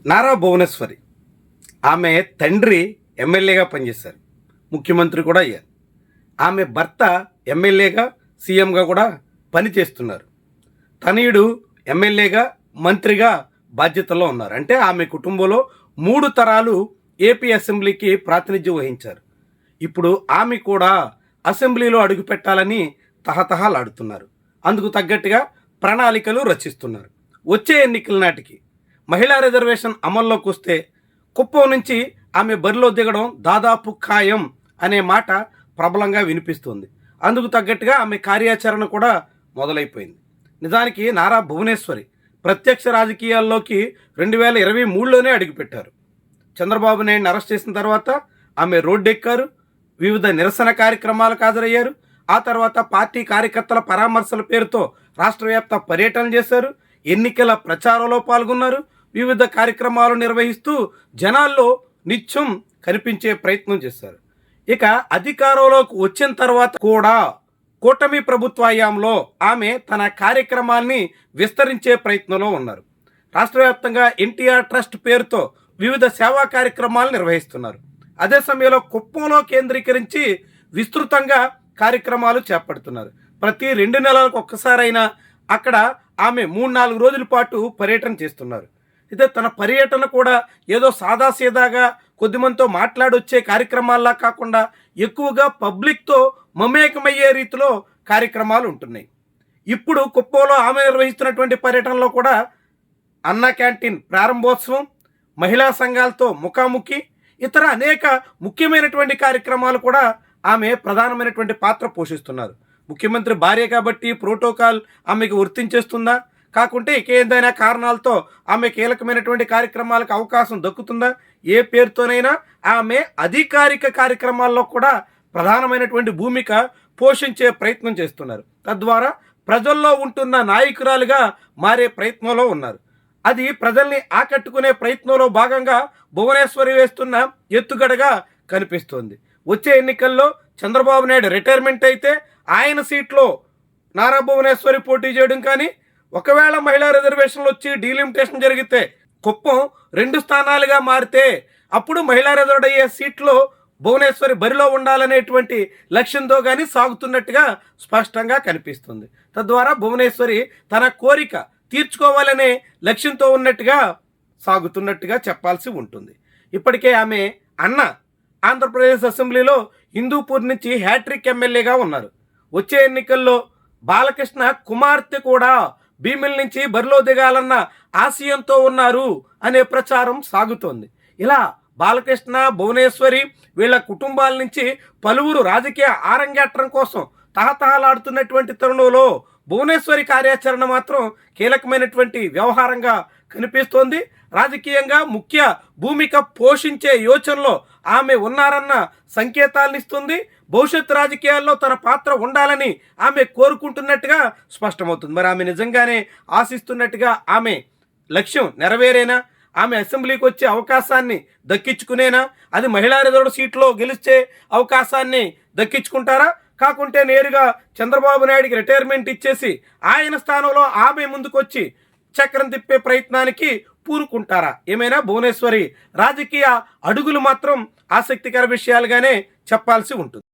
నారా భువనేశ్వరి ఆమె తండ్రి ఎమ్మెల్యేగా పనిచేశారు, ముఖ్యమంత్రి కూడా అయ్యారు. ఆమె భర్త ఎమ్మెల్యేగా సీఎంగా కూడా పనిచేస్తున్నారు. తనయుడు ఎమ్మెల్యేగా మంత్రిగా బాధ్యతల్లో ఉన్నారు. అంటే ఆమె కుటుంబంలో 3 తరాలు ఏపీ అసెంబ్లీకి ప్రాతినిధ్యం వహించారు. ఇప్పుడు ఆమె కూడా అసెంబ్లీలో అడుగుపెట్టాలని తహతహలాడుతున్నారు. అందుకు తగ్గట్టుగా ప్రణాళికలు రచిస్తున్నారు. వచ్చే ఎన్నికల నాటికి మహిళా రిజర్వేషన్ అమల్లోకి వస్తే కుప్పం నుంచి ఆమె బరిలో దిగడం దాదాపు ఖాయం అనే మాట ప్రబలంగా వినిపిస్తుంది. అందుకు తగ్గట్టుగా ఆమె కార్యాచరణ కూడా మొదలైపోయింది. నిజానికి నారా భువనేశ్వరి ప్రత్యక్ష రాజకీయాల్లోకి 2023లోనే అడుగుపెట్టారు. చంద్రబాబు నాయుడిని అరెస్ట్ చేసిన తర్వాత ఆమె రోడ్డెక్కారు, వివిధ నిరసన కార్యక్రమాలకు హాజరయ్యారు. ఆ తర్వాత పార్టీ కార్యకర్తల పరామర్శల పేరుతో రాష్ట్ర వ్యాప్త పర్యటన చేశారు, ఎన్నికల ప్రచారంలో పాల్గొన్నారు, వివిధ కార్యక్రమాలు నిర్వహిస్తూ జనాల్లో నిత్యం కనిపించే ప్రయత్నం చేశారు. ఇక అధికారంలోకి వచ్చిన తర్వాత కూడా కూటమి ప్రభుత్వ హయాంలో ఆమె తన కార్యక్రమాల్ని విస్తరించే ప్రయత్నంలో ఉన్నారు. రాష్ట్ర వ్యాప్తంగా ఎన్టీఆర్ ట్రస్ట్ పేరుతో వివిధ సేవా కార్యక్రమాలు నిర్వహిస్తున్నారు. అదే సమయంలో కుప్పంలో కేంద్రీకరించి విస్తృతంగా కార్యక్రమాలు చేపడుతున్నారు. ప్రతి 2 నెలలకు ఒక్కసారైనా అక్కడ ఆమె 3-4 రోజుల పాటు పర్యటన చేస్తున్నారు. అయితే తన పర్యటన కూడా ఏదో సాదాసీదాగా కొద్దిమందితో మాట్లాడొచ్చే కార్యక్రమాల్లా కాకుండా ఎక్కువగా పబ్లిక్తో మమేకమయ్యే రీతిలో కార్యక్రమాలు ఉంటున్నాయి. ఇప్పుడు కుప్పంలో ఆమె నిర్వహిస్తున్నటువంటి పర్యటనలో కూడా అన్నా క్యాంటీన్ ప్రారంభోత్సవం, మహిళా సంఘాలతో ముఖాముఖి, ఇతర అనేక ముఖ్యమైనటువంటి కార్యక్రమాలు కూడా ఆమె ప్రధానమైనటువంటి పాత్ర పోషిస్తున్నారు. ముఖ్యమంత్రి భార్య కాబట్టి ప్రోటోకాల్ ఆమెకు వర్తించేస్తుందా, కాకుంటే ఏదైనా కారణాలతో ఆమె కీలకమైనటువంటి కార్యక్రమాలకు అవకాశం దక్కుతుందా, ఏ పేరుతోనైనా ఆమె అధికారిక కార్యక్రమాల్లో కూడా ప్రధానమైనటువంటి భూమిక పోషించే ప్రయత్నం చేస్తున్నారు. తద్వారా ప్రజల్లో ఉంటున్న నాయకురాలుగా మారే ప్రయత్నంలో ఉన్నారు. అది ప్రజల్ని ఆకట్టుకునే ప్రయత్నంలో భాగంగా భువనేశ్వరి వేస్తున్న ఎత్తుగడగా కనిపిస్తోంది. వచ్చే ఎన్నికల్లో చంద్రబాబు నాయుడు రిటైర్మెంట్ అయితే ఆయన సీట్లో నారా భువనేశ్వరి పోటీ చేయడం కానీ, ఒకవేళ మహిళా రిజర్వేషన్లు వచ్చి డీలిమిటేషన్ జరిగితే కుప్పం 2 స్థానాలుగా మారితే అప్పుడు మహిళా రిజర్వ్ అయ్యే సీట్లో భువనేశ్వరి బరిలో ఉండాలనేటువంటి లక్ష్యంతో కానీ సాగుతున్నట్టుగా స్పష్టంగా కనిపిస్తుంది. తద్వారా భువనేశ్వరి తన కోరిక తీర్చుకోవాలనే లక్ష్యంతో ఉన్నట్టుగా సాగుతున్నట్టుగా చెప్పాల్సి ఉంటుంది. ఇప్పటికే ఆమె అన్న ఆంధ్రప్రదేశ్ అసెంబ్లీలో హిందూపూర్ నుంచి హ్యాట్రిక్ ఎమ్మెల్యేగా ఉన్నారు. వచ్చే ఎన్నికల్లో బాలకృష్ణ కుమార్తె కూడా భీమిల్ నుంచి బరిలో దిగాలన్న ఆశయంతో ఉన్నారు అనే ప్రచారం సాగుతోంది. ఇలా బాలకృష్ణ, భువనేశ్వరి వీళ్ళ కుటుంబాల నుంచి పలువురు రాజకీయ ఆరంగేట్రం కోసం తహతహలాడుతున్నటువంటి తరుణంలో భువనేశ్వరి కార్యాచరణ మాత్రం కీలకమైనటువంటి వ్యవహారంగా కనిపిస్తోంది. రాజకీయంగా ముఖ్య భూమిక పోషించే యోచనలో ఆమె ఉన్నారన్న సంకేతాలను ఇస్తుంది. భవిష్యత్ రాజకీయాల్లో తన పాత్ర ఉండాలని ఆమె కోరుకుంటున్నట్టుగా స్పష్టమవుతుంది. మరి ఆమె నిజంగానే ఆశిస్తున్నట్టుగా ఆమె లక్ష్యం నెరవేరేనా? ఆమె అసెంబ్లీకి వచ్చే అవకాశాన్ని దక్కించుకునేనా? అది మహిళా రిజర్వ్ సీట్లో గెలిచే అవకాశాన్ని దక్కించుకుంటారా? కాకుంటే నేరుగా చంద్రబాబు నాయుడికి రిటైర్మెంట్ ఇచ్చేసి ఆయన స్థానంలో ఆమె ముందుకొచ్చి చక్రం తిప్పే ప్రయత్నానికి పూనుకుంటారా? ఏమైనా భువనేశ్వరి రాజకీయ అడుగులు మాత్రం ఆసక్తికర విషయాలుగానే చెప్పాల్సి ఉంటుంది.